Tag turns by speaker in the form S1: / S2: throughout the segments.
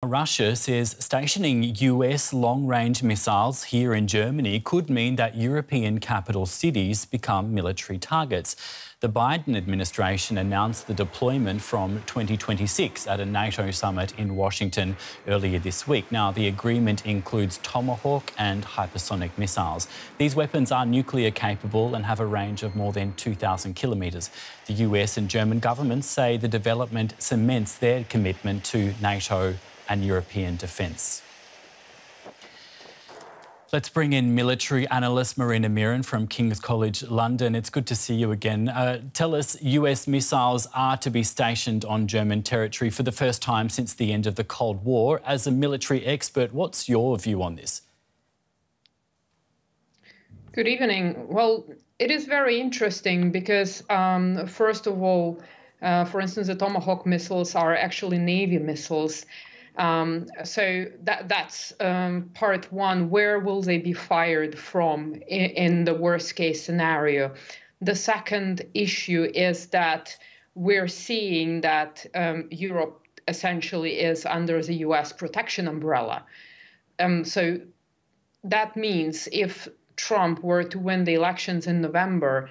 S1: Russia says stationing US long-range missiles here in Germany could mean that European capital cities become military targets. The Biden administration announced the deployment from 2026 at a NATO summit in Washington earlier this week. Now, the agreement includes Tomahawk and hypersonic missiles. These weapons are nuclear capable and have a range of more than 2,000 kilometres. The US and German governments say the development cements their commitment to NATO and European defence. Let's bring in military analyst Marina Miron from King's College London. It's good to see you again. Tell us, US missiles are to be stationed on German territory for the first time since the end of the Cold War. As a military expert, what's your view on this?
S2: Good evening. Well, it is very interesting because, first of all, for instance, the Tomahawk missiles are actually Navy missiles. So that's part one. Where will they be fired from in the worst case scenario? The second issue is that we're seeing that Europe essentially is under the US protection umbrella. So that means if Trump were to win the elections in November,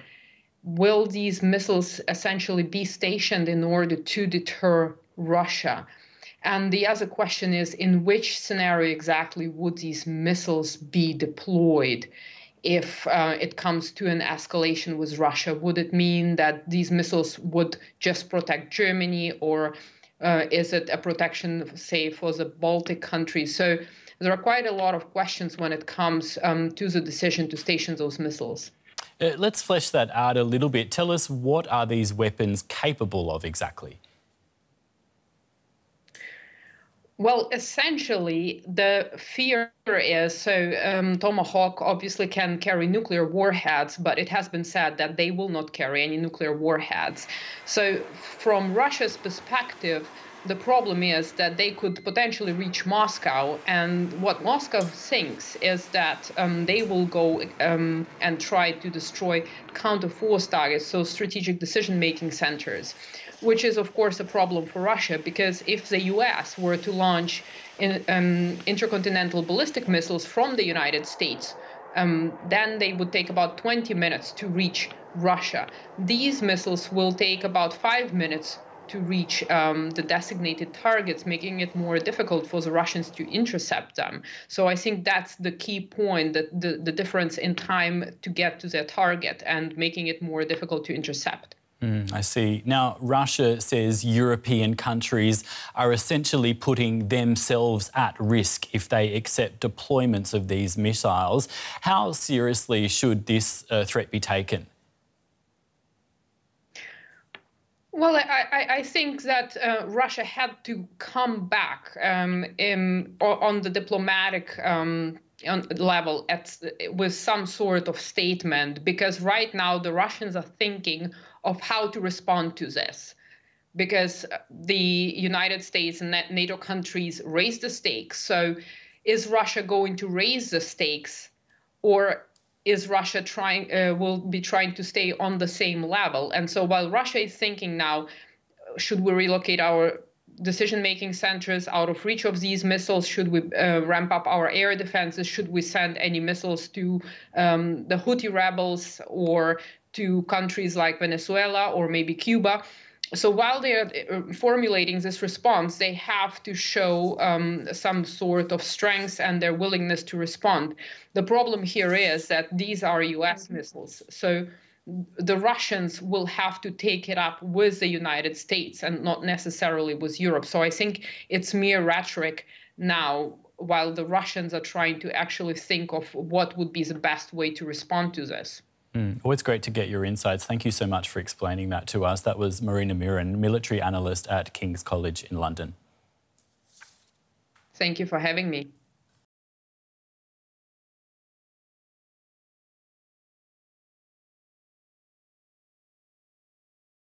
S2: will these missiles essentially be stationed in order to deter Russia? And the other question is, in which scenario exactly would these missiles be deployed if it comes to an escalation with Russia? Would it mean that these missiles would just protect Germany, or is it a protection, say, for the Baltic countries? So there are quite a lot of questions when it comes to the decision to station those missiles.
S1: Let's flesh that out a little bit. Tell us, what are these weapons capable of exactly?
S2: Well, essentially, the fear is, Tomahawk obviously can carry nuclear warheads, but it has been said that they will not carry any nuclear warheads. So from Russia's perspective, the problem is that they could potentially reach Moscow, and what Moscow thinks is that they will go and try to destroy counter-force targets, so strategic decision-making centers, which is, of course, a problem for Russia, because if the US were to launch intercontinental ballistic missiles from the United States, then they would take about 20 minutes to reach Russia. These missiles will take about 5 minutes to reach the designated targets, making it more difficult for the Russians to intercept them. So I think that's the key point, that the difference in time to get to their target and making it more difficult to intercept.
S1: I see. Now, Russia says European countries are essentially putting themselves at risk if they accept deployments of these missiles. How seriously should this threat be taken?
S2: Well, I think that Russia had to come back on the diplomatic level with some sort of statement, because right now the Russians are thinking of how to respond to this, because the United States and NATO countries raised the stakes. So is Russia going to raise the stakes, or is Russia will be trying to stay on the same level? And so while Russia is thinking now, should we relocate our decision-making centers out of reach of these missiles? Should we ramp up our air defenses? Should we send any missiles to the Houthi rebels or to countries like Venezuela or maybe Cuba? So while they are formulating this response, they have to show some sort of strength and their willingness to respond. The problem here is that these are US missiles. So the Russians will have to take it up with the United States and not necessarily with Europe. So I think it's mere rhetoric now, while the Russians are trying to actually think of what would be the best way to respond to this.
S1: Well, it's great to get your insights. Thank you so much for explaining that to us. That was Marina Miron, military analyst at King's College in London.
S2: Thank you for having me.